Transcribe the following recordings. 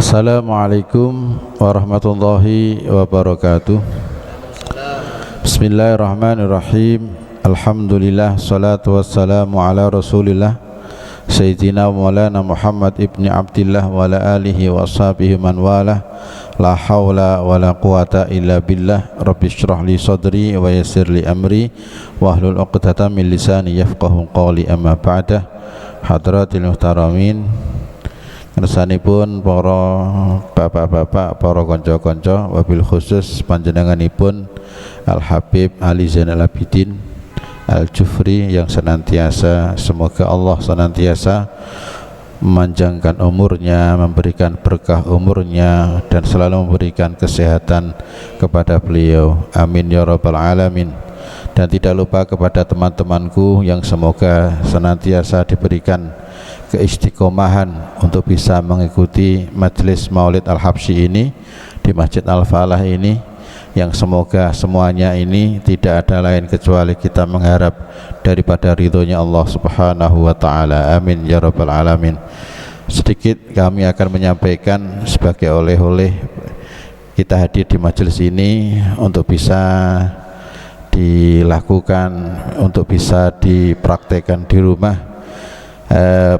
Assalamualaikum warahmatullahi wabarakatuh. Bismillahirrahmanirrahim. Alhamdulillah, salatu wassalamu ala rasulillah Sayyidina Maulana Muhammad ibni Abdillah wa ala alihi wa ashabihi man walah. La hawla wa la quwata illa billah. Rabbi syrah li sadri wa yassir li amri wahlul uqdatan min lisani yafqahu qawli, amma ba'dah. Hadratil muhtaramin, ngersanipun para bapak-bapak, para konco-konco, wabil khusus panjenenganipun Al Habib Ali Zainal Abidin Al Jufri yang senantiasa, semoga Allah senantiasa memanjangkan umurnya, memberikan berkah umurnya, dan selalu memberikan kesehatan kepada beliau, amin ya rabbal alamin. Dan tidak lupa kepada teman-temanku yang semoga senantiasa diberikan keistiqomahan untuk bisa mengikuti majelis Maulid Al-Habsyi ini di Masjid Al-Falah ini, yang semoga semuanya ini tidak ada lain kecuali kita mengharap daripada ridhonya Allah Subhanahu wa ta'ala, amin ya rabbal alamin. Sedikit kami akan menyampaikan sebagai oleh-oleh kita hadir di majelis ini untuk bisa dilakukan, untuk bisa dipraktekkan di rumah.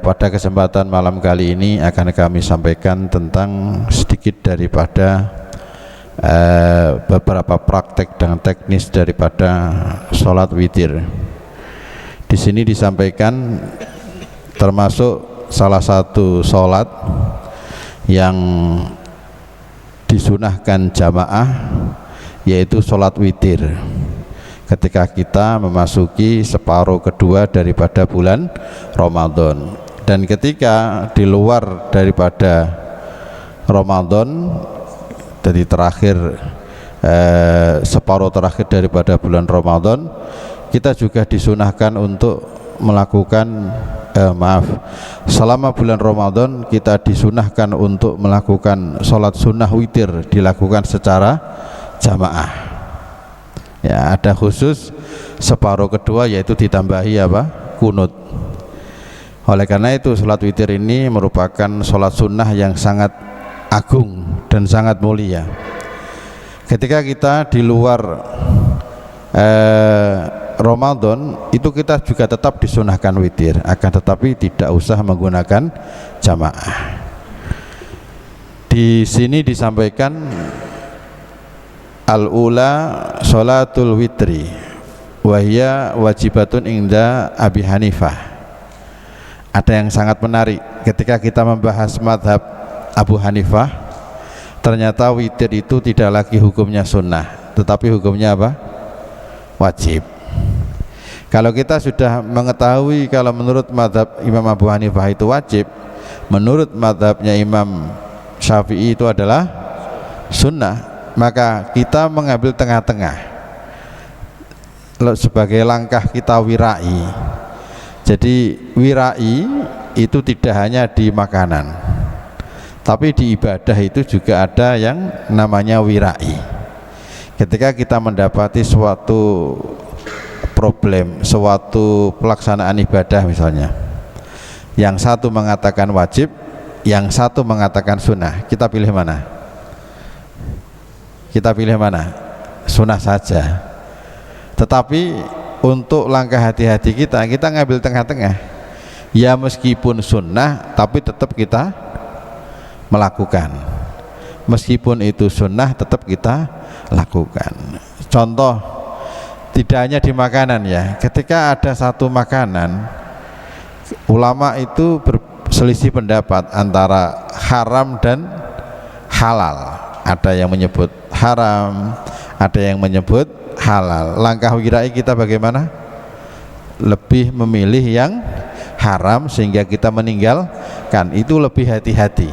Pada kesempatan malam kali ini akan kami sampaikan tentang sedikit daripada beberapa praktek dan teknis daripada sholat witir. Di sini disampaikan termasuk salah satu sholat yang disunahkan jamaah, yaitu sholat witir ketika kita memasuki separuh kedua daripada bulan Ramadan. Dan ketika di luar daripada Ramadan, jadi terakhir separuh terakhir daripada bulan Ramadan, kita juga disunahkan untuk melakukan selama bulan Ramadan kita disunahkan untuk melakukan sholat sunnah witir, dilakukan secara jamaah. Ya, ada khusus separuh kedua, yaitu ditambahi apa? Kunut. Oleh karena itu sholat witir ini merupakan sholat sunnah yang sangat agung dan sangat mulia. Ketika kita di luar Ramadan itu kita juga tetap disunahkan witir, akan tetapi tidak usah menggunakan jamaah. Di sini disampaikan al-ula sholatul witri wahya wajibatun inda Abi Hanifah. Ada yang sangat menarik ketika kita membahas madhab Abu Hanifah, ternyata witir itu tidak lagi hukumnya sunnah, tetapi hukumnya apa? Wajib. Kalau kita sudah mengetahui kalau menurut madhab Imam Abu Hanifah itu wajib, menurut madhabnya Imam Syafi'i itu adalah sunnah, maka kita mengambil tengah-tengah sebagai langkah kita wirai. Jadi wirai itu tidak hanya di makanan, tapi di ibadah itu juga ada yang namanya wirai. Ketika kita mendapati suatu problem, suatu pelaksanaan ibadah misalnya, yang satu mengatakan wajib, yang satu mengatakan sunnah, kita pilih mana? Kita pilih mana? Sunnah saja. Tetapi untuk langkah hati-hati kita ngambil tengah-tengah. Ya meskipun sunnah, tapi tetap kita melakukan. Meskipun itu sunnah, tetap kita lakukan. Contoh, tidak hanya di makanan ya. Ketika ada satu makanan, ulama itu berselisih pendapat antara haram dan halal. Ada yang menyebut haram, ada yang menyebut halal. Langkah wirai kita bagaimana? Lebih memilih yang haram sehingga kita meninggalkan itu, lebih hati-hati.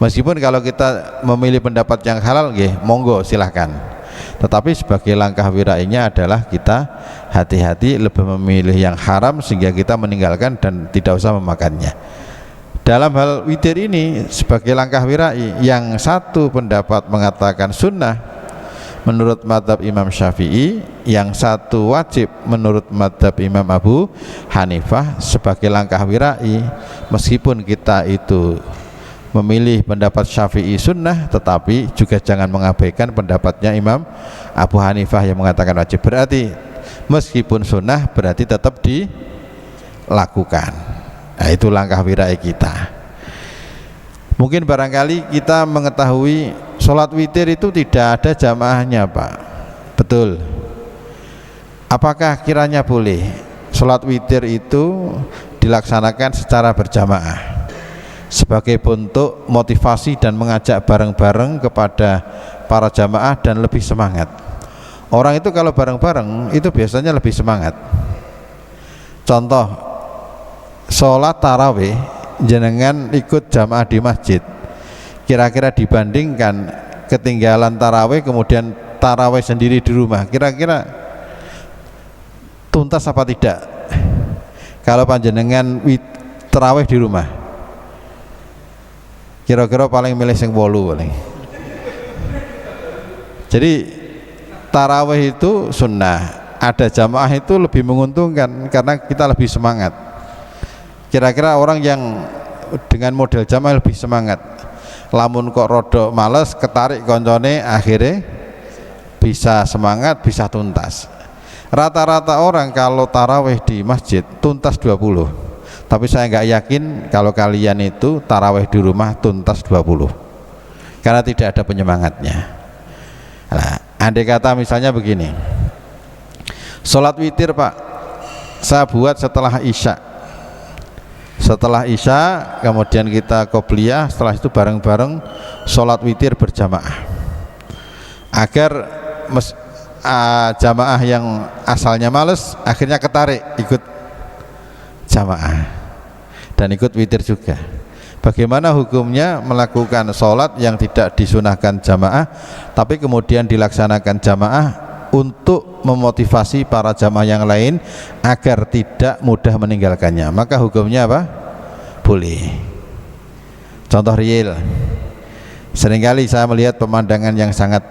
Meskipun kalau kita memilih pendapat yang halal, monggo silahkan. Tetapi sebagai langkah wirainya adalah kita hati-hati, lebih memilih yang haram sehingga kita meninggalkan dan tidak usah memakannya. Dalam hal witir ini sebagai langkah wirai, yang satu pendapat mengatakan sunnah menurut madhab Imam Syafi'i, yang satu wajib menurut madhab Imam Abu Hanifah. Sebagai langkah wirai, meskipun kita itu memilih pendapat Syafi'i sunnah, tetapi juga jangan mengabaikan pendapatnya Imam Abu Hanifah yang mengatakan wajib. Berarti meskipun sunnah berarti tetap dilakukan. Nah, itu langkah wirai kita. Mungkin barangkali kita mengetahui sholat witir itu tidak ada jamaahnya, Pak. Betul. Apakah kiranya boleh sholat witir itu dilaksanakan secara berjamaah sebagai bentuk motivasi dan mengajak bareng-bareng kepada para jamaah dan lebih semangat? Orang itu kalau bareng-bareng itu biasanya lebih semangat. Contoh, sholat tarawih jenengan ikut jamaah di masjid, kira-kira dibandingkan ketinggalan tarawih kemudian tarawih sendiri di rumah, kira-kira tuntas apa tidak kalau panjenengan tarawih di rumah? Kira-kira paling milih sing 8 paling. Jadi tarawih itu sunnah, ada jamaah itu lebih menguntungkan karena kita lebih semangat. Kira-kira orang yang dengan model jamaah lebih semangat, lamun kok rodok males ketarik koncone, akhirnya bisa semangat, bisa tuntas. Rata-rata orang kalau tarawih di masjid tuntas 20, tapi saya nggak yakin kalau kalian itu tarawih di rumah tuntas 20, karena tidak ada penyemangatnya. Nah, andai kata misalnya begini, sholat witir Pak, saya buat setelah isya, kemudian kita qobliyah, setelah itu bareng-bareng sholat witir berjamaah, agar jamaah yang asalnya males akhirnya ketarik ikut jamaah dan ikut witir juga. Bagaimana hukumnya melakukan sholat yang tidak disunahkan jamaah tapi kemudian dilaksanakan jamaah untuk memotivasi para jamaah yang lain agar tidak mudah meninggalkannya? Maka hukumnya apa? Boleh. Contoh real, seringkali saya melihat pemandangan yang sangat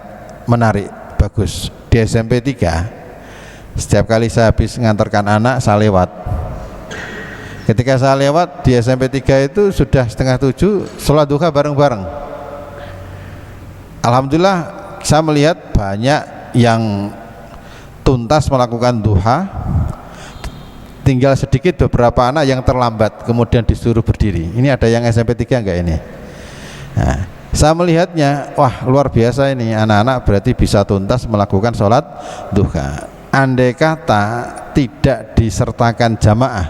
menarik, bagus di SMP 3. Setiap kali saya habis ngantarkan anak, saya lewat. Ketika saya lewat di SMP 3 itu sudah 6:30 sholat duha bareng-bareng. Alhamdulillah saya melihat banyak yang tuntas melakukan duha, tinggal sedikit beberapa anak yang terlambat kemudian disuruh berdiri. Ini ada yang SMP 3 enggak ini? Nah, saya melihatnya, wah luar biasa ini anak-anak, berarti bisa tuntas melakukan sholat duha. Andai kata tidak disertakan jamaah,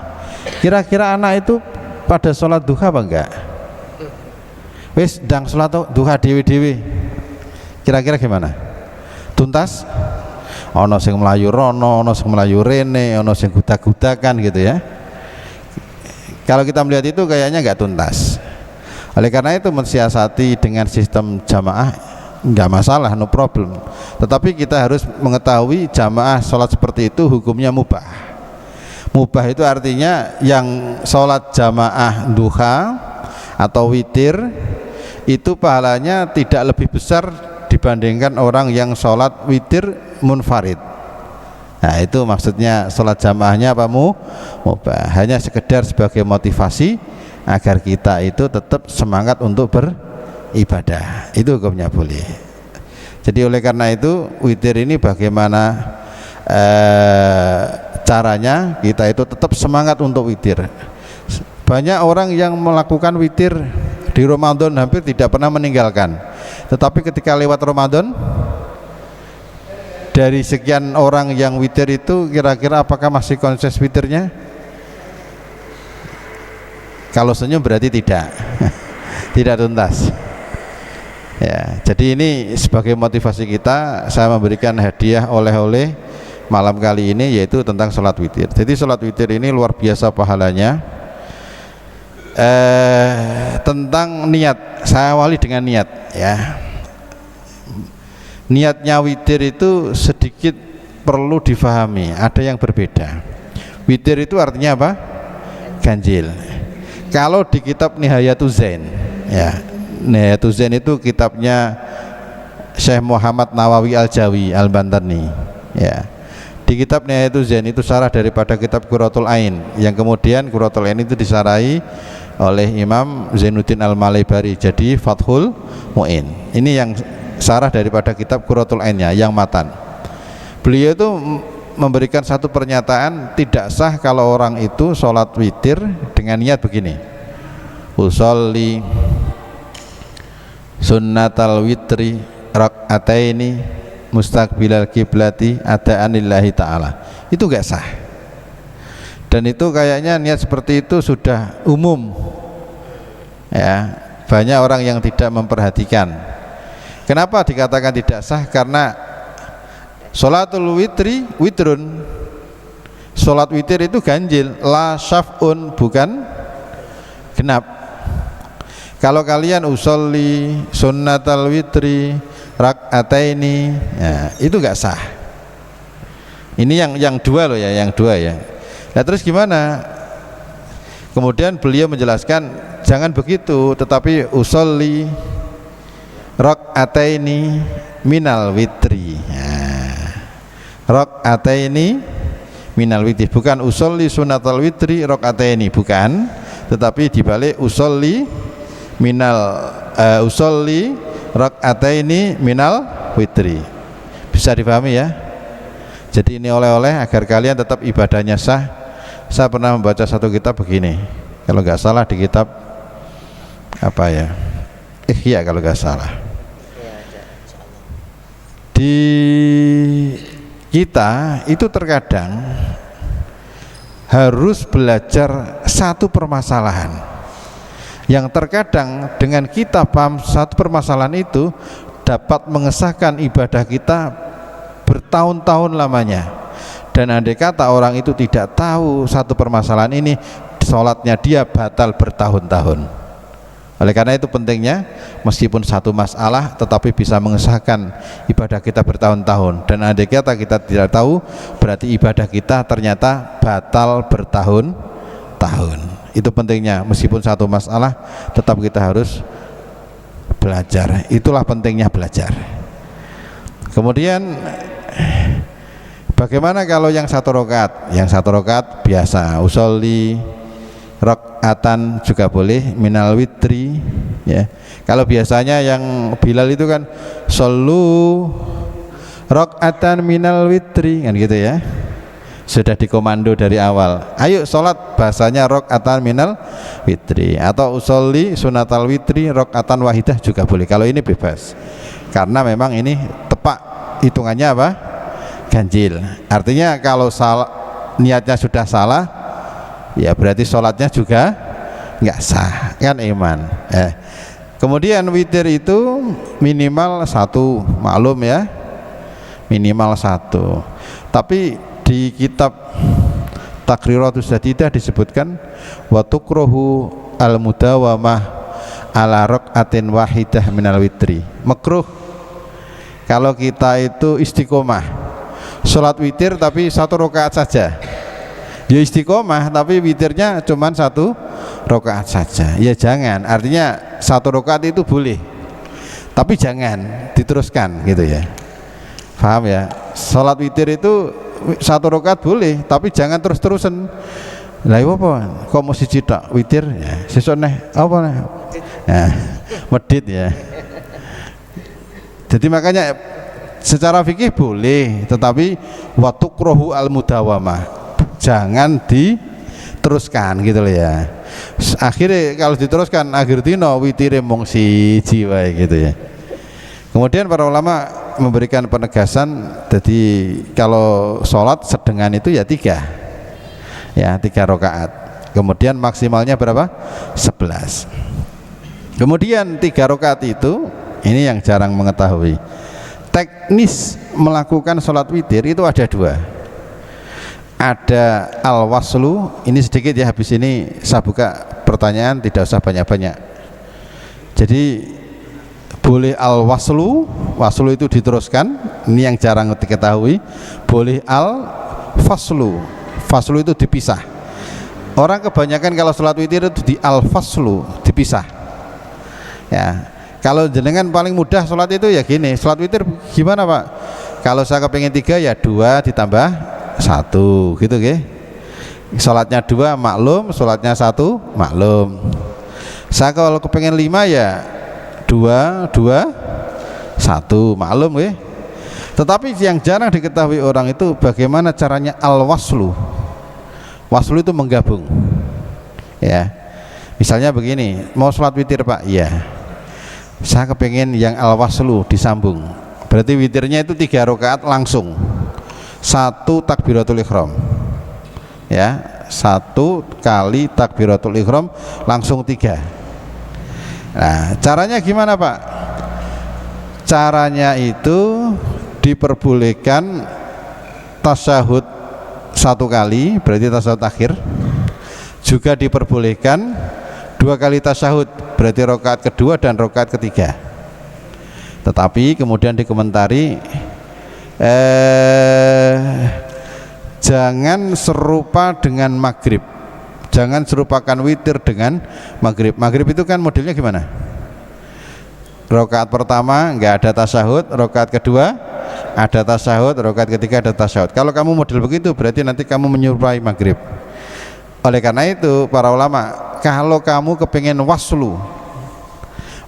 kira-kira anak itu pada sholat duha apa enggak? Wis dang sholat duha dewi-dewi, kira-kira gimana? Tuntas? Ono sing melayu rono, ono sing melayu rene, ono sing gudak-gudakan gitu ya. Kalau kita melihat itu kayaknya enggak tuntas. Oleh karena itu mensiasati dengan sistem jamaah enggak masalah, no problem. Tetapi kita harus mengetahui jamaah sholat seperti itu hukumnya mubah. Mubah itu artinya yang sholat jamaah duha atau witir itu pahalanya tidak lebih besar dibandingkan orang yang sholat witir munfarid. Nah itu maksudnya sholat jamaahnya apa? Mubah, hanya sekedar sebagai motivasi agar kita itu tetap semangat untuk beribadah. Itu hukumnya boleh. Jadi oleh karena itu witir ini bagaimana caranya kita itu tetap semangat untuk witir. Banyak orang yang melakukan witir di Ramadan hampir tidak pernah meninggalkan, tetapi ketika lewat Ramadan, dari sekian orang yang witir itu kira-kira apakah masih konses witirnya? Kalau senyum berarti tidak tidak tuntas ya. Jadi ini sebagai motivasi kita, saya memberikan hadiah oleh-oleh malam kali ini, yaitu tentang sholat witir. Jadi sholat witir ini luar biasa pahalanya. Tentang niat, saya awali dengan niat ya. Niatnya witir itu sedikit perlu difahami, ada yang berbeda. Witir itu artinya apa? Ganjil. Kalau di kitab Nihayatul Zain ya, Nihayatul Zain itu kitabnya Syekh Muhammad Nawawi Al-Jawi Al-Bantani ya. Di kitab Nihayatul Zain itu syarah daripada kitab Qurratul Ain, yang kemudian Qurratul Ain itu disarahi oleh Imam Zainuddin Al-Malaybari, jadi Fathul Mu'in. Ini yang syarah daripada kitab Qurratul Ainnya yang matan. Beliau itu memberikan satu pernyataan, tidak sah kalau orang itu sholat witir dengan niat begini: usolli sunnatal witri rak'ataini mustaqbilal kiblati ada'anillahi ta'ala. Itu gak sah, dan itu kayaknya niat seperti itu sudah umum ya, banyak orang yang tidak memperhatikan. Kenapa dikatakan tidak sah? Karena sholatul witri witrun, sholat witir itu ganjil, la syaf'un, bukan genap. Kalau kalian usolli sunnatal witri rak'ataini, ya, itu gak sah. Ini yang dua loh ya, yang dua ya. Nah terus gimana? Kemudian beliau menjelaskan jangan begitu, tetapi usolli rak'ataini minal witri. Rak'ataini minal witri, bukan usolli sunnatal witri rak'ataini, bukan, tetapi dibalik usolli minal usolli rak'ataini minal witri. Bisa dipahami ya? Jadi ini oleh-oleh agar kalian tetap ibadahnya sah. Saya pernah membaca satu kitab begini, kalau nggak salah di kitab apa ya, Ihya kalau nggak salah. Di kita itu terkadang harus belajar satu permasalahan yang terkadang dengan kita paham satu permasalahan itu dapat mengesahkan ibadah kita bertahun-tahun lamanya. Dan andai kata orang itu tidak tahu satu permasalahan ini, sholatnya dia batal bertahun-tahun. Oleh karena itu pentingnya meskipun satu masalah tetapi bisa mengesahkan ibadah kita bertahun-tahun. Dan andai kata kita tidak tahu, berarti ibadah kita ternyata batal bertahun-tahun. Itu pentingnya, meskipun satu masalah tetap kita harus belajar. Itulah pentingnya belajar. Kemudian bagaimana kalau yang satu rakaat? Yang satu rakaat biasa, usolli rak'atan juga boleh minal witri ya. Kalau biasanya yang Bilal itu kan shollu rak'atan minal witri kan gitu ya, sudah dikomando dari awal, ayo sholat, bahasanya rak'atan minal witri, atau usolli sunatal witri rak'atan wahidah juga boleh. Kalau ini bebas, karena memang ini tepat hitungannya apa? Ganjil. Artinya kalau salah, niatnya sudah salah, ya berarti sholatnya juga nggak sah, kan iman. Kemudian witir itu minimal satu, maklum ya, minimal satu. Tapi di kitab Taqriratus Jadidah disebutkan wa tukrahu al mudawamah ala rak'atin wahidah minal witri, makruh kalau kita itu istiqomah sholat witir tapi satu rakaat saja. Ya istiqomah tapi witirnya cuma satu rakaat saja, ya jangan. Artinya satu rakaat itu boleh tapi jangan diteruskan gitu ya, paham ya? Sholat witir itu satu rakaat boleh tapi jangan terus-terusan. Lah apa kok mesti citak witir ya, sesuk neh apa neh nah, medit ya. Jadi makanya secara fikih boleh, tetapi wa tukrahu al mudawamah, jangan diteruskan gitu loh ya. Akhirnya kalau diteruskan akhir dino witire mung siji wae gitu ya. Kemudian para ulama memberikan penegasan, jadi kalau sholat sedengan itu ya tiga rakaat. Kemudian maksimalnya berapa? 11. Kemudian 3 rakaat itu, ini yang jarang mengetahui, teknis melakukan sholat witir itu ada 2. Ada al-waslu, ini sedikit ya, habis ini saya buka pertanyaan, tidak usah banyak-banyak. Jadi boleh al-waslu, waslu itu diteruskan, ini yang jarang diketahui. Boleh al-faslu, faslu itu dipisah. Orang kebanyakan kalau sholat witir itu di al-faslu, dipisah ya. Kalau jenengan paling mudah sholat itu ya gini, sholat witir gimana Pak? Kalau saya kepingin 3 ya 2 ditambah 1 gitu ke. Sholatnya 2 maklum, sholatnya 1 maklum. Saya kalau kepengen 5 ya 2, 2, 1, maklum ya. Tetapi yang jarang diketahui orang itu bagaimana caranya al-waslu. Waslu itu menggabung. Ya. Misalnya begini, mau sholat witir Pak, iya. Saya kepengen yang al-waslu disambung. Berarti witirnya itu 3 rakaat langsung. 1 takbiratul ihram. Ya, 1 kali takbiratul ihram langsung 3. Nah, caranya gimana Pak? Caranya itu diperbolehkan tasyahud 1 kali, berarti tasyahud akhir. Juga diperbolehkan 2 kali tasyahud, berarti rakaat kedua dan rakaat ketiga. Tetapi kemudian dikomentari jangan serupa dengan maghrib, jangan serupakan witir dengan maghrib. Maghrib itu kan modelnya gimana? Rakaat pertama nggak ada tasyahud, rakaat kedua ada tasyahud, rakaat ketiga ada tasyahud. Kalau kamu model begitu berarti nanti kamu menyerupai maghrib. Oleh karena itu para ulama, kalau kamu kepengen waslu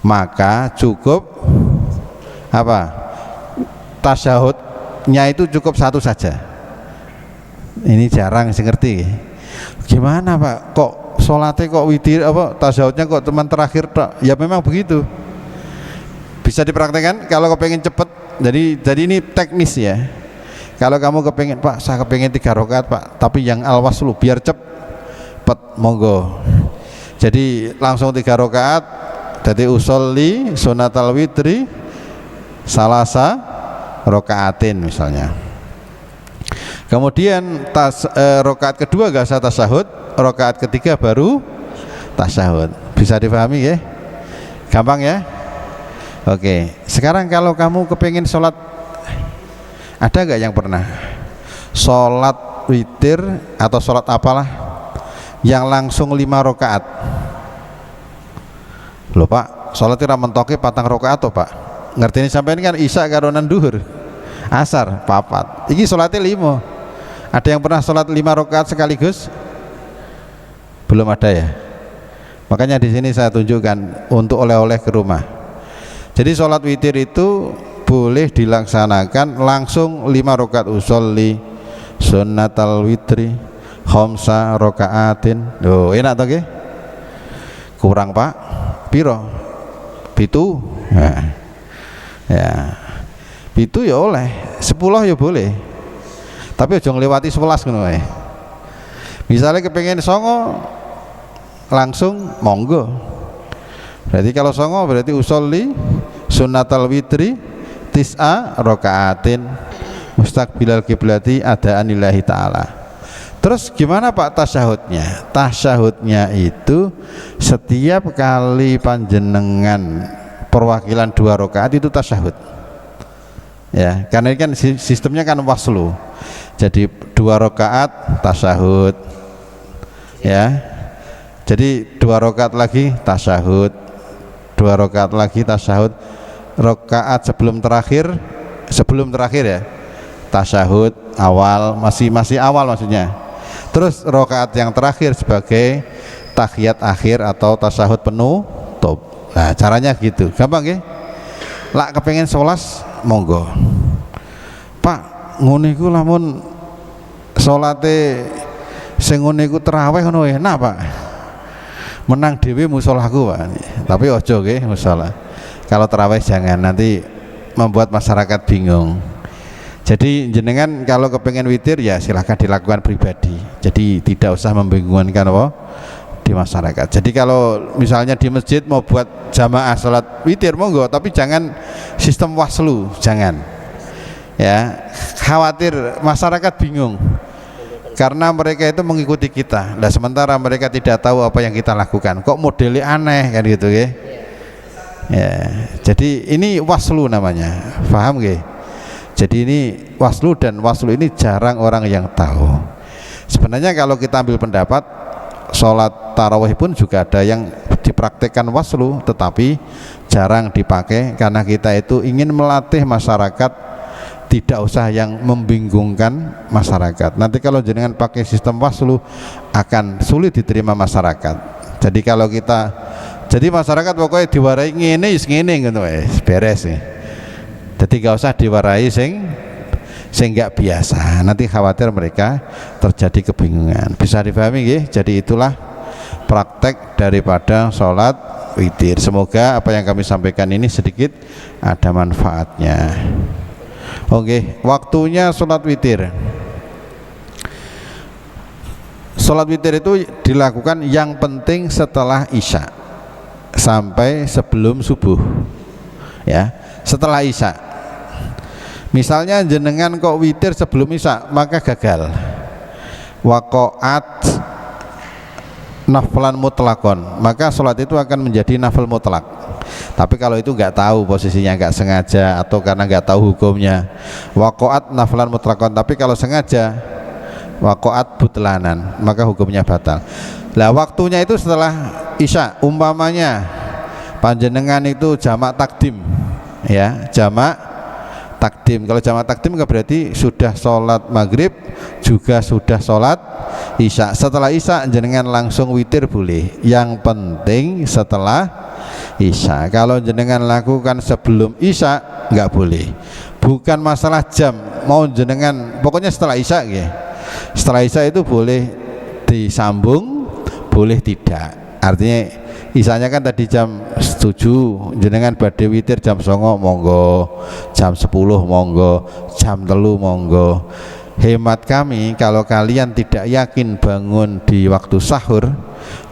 maka cukup apa? Tasyahudnya itu cukup 1 saja. Ini jarang sih ngerti. Gimana Pak? Kok sholatnya kok witir apa tasyahudnya kok teman terakhir tok? Ya memang begitu. Bisa dipraktekkan kalau kepengen cepet. Jadi ini teknis ya. Kalau kamu kepengen Pak, saya kepengen 3 rakaat Pak, tapi yang al-waslu biar cepet, monggo. Jadi langsung 3 rakaat. Jadi usolli sunatal witri salasa rakaatin misalnya. Kemudian rakaat kedua gak usah tasyahud, rakaat ketiga baru tasyahud. Bisa dipahami ya? Gampang ya? Oke, sekarang kalau kamu kepengen sholat, ada gak yang pernah sholat witir atau sholat apalah yang langsung 5 rakaat? Loh Pak, sholat itu mentoke 4 rakaat toh Pak? Ngerti ini sampai ini kan isya karonan duhur, asar 4. Ini sholatnya 5. Ada yang pernah sholat 5 rakaat sekaligus? Belum ada ya. Makanya di sini saya tunjukkan untuk oleh-oleh ke rumah. Jadi sholat witir itu boleh dilaksanakan langsung 5 rakaat usolli sunnatal witri khamsa rakaatin. Loh, enak toh nggih? Kurang Pak? Piro? 7. Nah. Ya. 7 ya oleh, 10 ya boleh. Tapi aja nglewati 11 ngono wae. Misalnya kepengen 9 langsung monggo. Berarti kalau 9 berarti usolli sunnatal witri tis'a rakaatin mustaqbilal kiblati ada'anillahi ta'ala. Terus gimana Pak tasyahudnya? Tasyahudnya itu setiap kali panjenengan perwakilan 2 rakaat itu tasyahud. Ya, karena ini kan sistemnya kan waslu. Jadi 2 rakaat tasyahud. Ya. Jadi 2 rakaat lagi tasyahud. 2 rakaat lagi tasyahud. Rakaat sebelum terakhir ya. Tasyahud awal, masih awal maksudnya. Terus rakaat yang terakhir sebagai tahiyat akhir atau tasyahud penutup. Nah, caranya gitu. Gampang ya? Lak kepengen 11 monggo. Pak, ngono iku lamun salate sing ngono iku tarawih ngono enak, Pak. Menang dhewe musolaku, Pak. Tapi ojo nggih musala. Kalau tarawih jangan, nanti membuat masyarakat bingung. Jadi jenengan kalau kepengen witir ya silahkan dilakukan pribadi. Jadi tidak usah membingungkan apa di masyarakat. Jadi kalau misalnya di masjid mau buat jamaah salat witir monggo, tapi jangan sistem waslu, jangan. Ya, khawatir masyarakat bingung karena mereka itu mengikuti kita. Nah, sementara mereka tidak tahu apa yang kita lakukan. Kok modelnya aneh kan gitu ya. Ya, jadi ini waslu namanya. Paham nggih? Jadi ini waslu, dan waslu ini jarang orang yang tahu. Sebenarnya kalau kita ambil pendapat, sholat tarawih pun juga ada yang dipraktekkan waslu, tetapi jarang dipakai karena kita itu ingin melatih masyarakat tidak usah yang membingungkan masyarakat. Nanti kalau jenengan pakai sistem waslu akan sulit diterima masyarakat. Jadi kalau kita Jadi masyarakat pokoknya diwarai ngene wis ngene ngono wis beres nih. Jadi gak usah diwarai sing gak biasa. Nanti khawatir mereka terjadi kebingungan. Bisa dipahami nggih? Jadi itulah praktek daripada sholat witir. Semoga apa yang kami sampaikan ini sedikit ada manfaatnya. Oke, waktunya sholat witir. Sholat witir itu dilakukan yang penting setelah isya sampai sebelum subuh, ya. Setelah isya, misalnya jenengan kok witir sebelum isya, maka gagal. Waqa'at naflan mutlakon, maka sholat itu akan menjadi nafil mutlak. Tapi kalau itu nggak tahu posisinya, nggak sengaja, atau karena nggak tahu hukumnya, waqa'at naflan mutlakon. Tapi kalau sengaja, waqa'at butlanan, maka hukumnya batal. Lah waktunya itu setelah isya. Umpamanya panjenengan itu jamak takdim, ya, jamak takdim. Kalau jamak takdim berarti sudah sholat maghrib juga sudah sholat isya. Setelah isya jenengan langsung witir boleh, yang penting setelah isya. Kalau jenengan lakukan sebelum isya nggak boleh. Bukan masalah jam, mau jenengan pokoknya setelah isya ya. Setelah isya itu boleh disambung, boleh tidak. Artinya isanya kan tadi jam 7, jenengan badhe witir jam 09.00 monggo, jam 10 monggo, jam 3 monggo. Hemat kami, kalau kalian tidak yakin bangun di waktu sahur,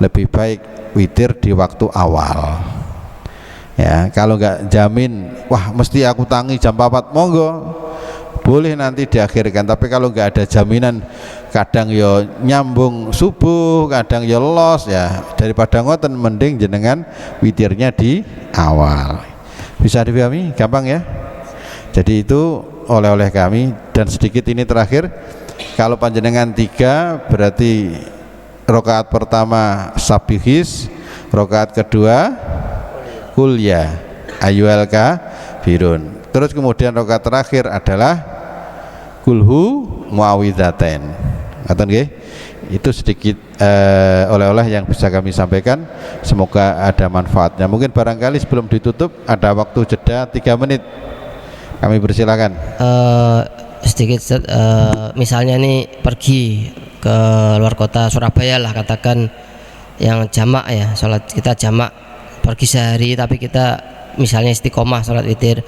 lebih baik witir di waktu awal. Ya, kalau nggak jamin, wah mesti aku tangi jam 4, monggo, boleh nanti diakhirkan. Tapi kalau nggak ada jaminan, kadang yo nyambung subuh, kadang yo los, ya daripada ngoten mending jenengan witirnya di awal. Bisa dipahami? Gampang ya. Jadi itu oleh-oleh kami. Dan sedikit ini terakhir, kalau panjenengan 3 berarti rakaat pertama sabihis, rakaat kedua kuliah ayyuhal kafirun. Terus kemudian rakaat terakhir adalah kulhu muawwidzatain. Ngaten nggih? Itu sedikit oleh-oleh yang bisa kami sampaikan. Semoga ada manfaatnya. Mungkin barangkali sebelum ditutup ada waktu jeda 3 menit. Kami persilakan. Sedikit misalnya nih pergi ke luar kota, Surabaya lah katakan, yang jamak ya, sholat kita jamak, pergi sehari tapi kita misalnya istiqomah sholat witir.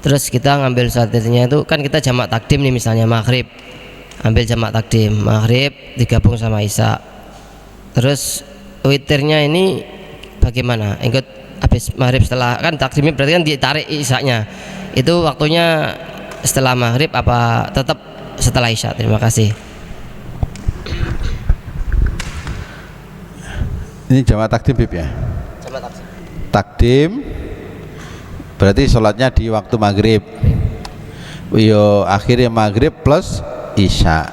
Terus kita ngambil sholat witirnya itu kan kita jamak takdim nih, misalnya maghrib, ambil jamak takdim maghrib digabung sama isya. Terus witirnya ini bagaimana? Ikut habis maghrib, setelah kan takdimnya berarti kan ditarik isyanya, itu waktunya setelah maghrib apa tetap setelah isya? Terima kasih. Ini jamak takdim Bib ya? Jamak takdim. Takdim berarti sholatnya di waktu maghrib. Yo akhirnya maghrib plus isya.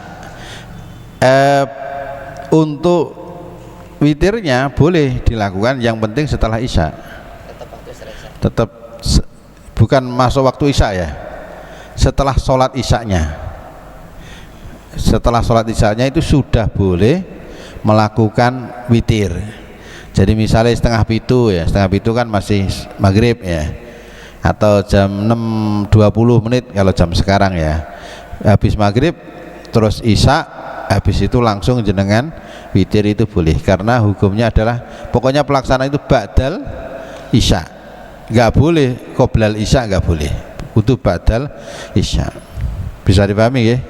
Untuk witirnya boleh dilakukan, yang penting setelah isya. Tetap bukan masuk waktu isya ya. Setelah sholat isyanya, setelah sholat isyanya itu sudah boleh melakukan witir. Jadi misalnya setengah 7 ya, setengah 7 kan masih maghrib ya, atau jam 6.20 menit kalau jam sekarang ya, habis maghrib terus isya, habis itu langsung jenengan witir itu boleh. Karena hukumnya adalah pokoknya pelaksanaan itu ba'dal isya, nggak boleh qoblal isya, nggak boleh, kudu ba'dal isya. Bisa dipahami ya?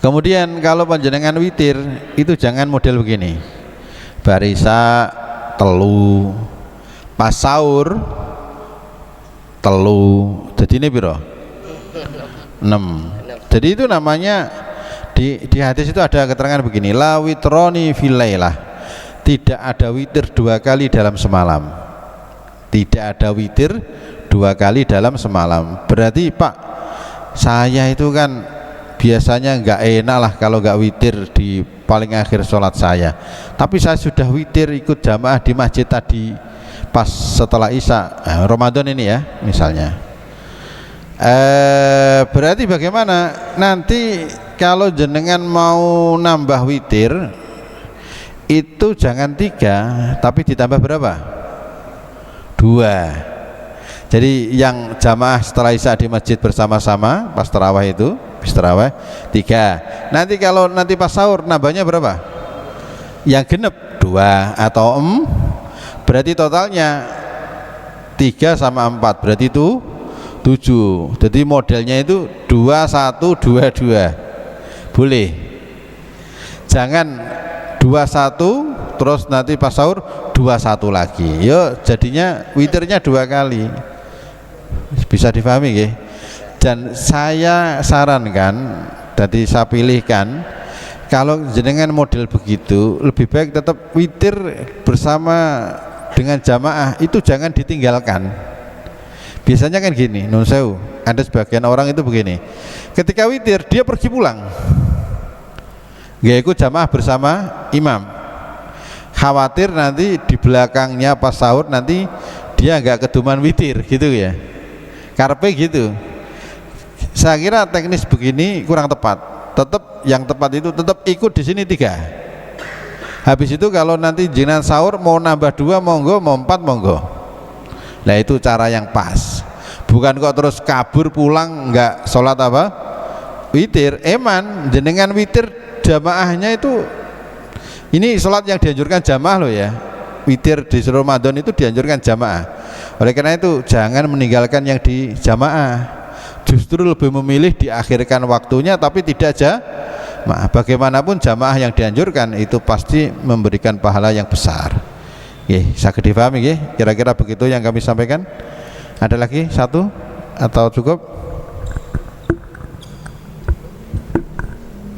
Kemudian kalau panjenengan witir itu jangan model begini, barisa telu, pas sahur telu, jadi ini biro 6. Jadi itu namanya di hadis itu ada keterangan begini, la witroni fil lailah, tidak ada witir 2 kali dalam semalam. Tidak ada witir 2 kali dalam semalam. Berarti Pak, saya itu kan biasanya nggak enak lah kalau nggak witir di paling akhir sholat saya, tapi saya sudah witir ikut jamaah di masjid tadi pas setelah isya, Ramadan ini ya misalnya. Berarti bagaimana nanti kalau jenengan mau nambah witir itu jangan 3 tapi ditambah berapa? 2. Jadi yang jamaah setelah isya di masjid bersama-sama pas tarawih itu, bis tarawih 3. Nanti kalau nanti pas sahur nambahnya berapa? Yang genep 2 atau berarti totalnya 3 sama 4 berarti itu 7. Jadi modelnya itu 2 1 2 2. Boleh. Jangan 2 1 terus nanti pas sahur 2 1 lagi. Yo jadinya witirnya 2 kali. Bisa difahami nggih? Dan saya sarankan, tadi saya pilihkan, kalau jenengan model begitu lebih baik tetap witir bersama dengan jamaah, itu jangan ditinggalkan. Biasanya kan gini, nun sewu, ada sebagian orang itu begini, ketika witir dia pergi pulang, nggak ikut jamaah bersama imam, khawatir nanti di belakangnya pas sahur nanti dia nggak keduman witir gitu ya, karpe gitu. Saya kira teknis begini kurang tepat. Tetap yang tepat itu tetap ikut di sini 3. Habis itu kalau nanti jenengan sahur mau nambah 2 monggo, mau 4 monggo. Nah itu cara yang pas. Bukan kok terus kabur pulang nggak sholat apa? Witir. Eman jenengan witir jamaahnya itu, ini sholat yang dianjurkan jamaah loh ya. Witir di Ramadan itu dianjurkan jamaah. Oleh karena itu jangan meninggalkan yang di jamaah. Justru lebih memilih diakhirkan waktunya tapi tidak jamaah. Bagaimanapun jamaah yang dianjurkan itu pasti memberikan pahala yang besar. Nggih, saged difahami nggih? Kira-kira begitu yang kami sampaikan. Ada lagi satu atau cukup?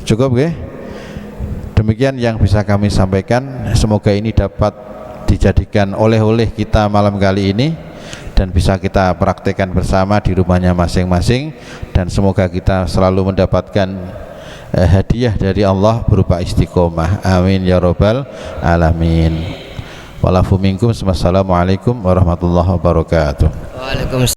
Cukup nggih? Demikian yang bisa kami sampaikan. Semoga ini dapat dijadikan oleh-oleh kita malam kali ini dan bisa kita praktekkan bersama di rumahnya masing-masing, dan semoga kita selalu mendapatkan hadiah dari Allah berupa istiqomah. Amin ya rabbal alamin. Walafu minkum. Wassalamualaikum warahmatullahi wabarakatuh. Waalaikumsalam.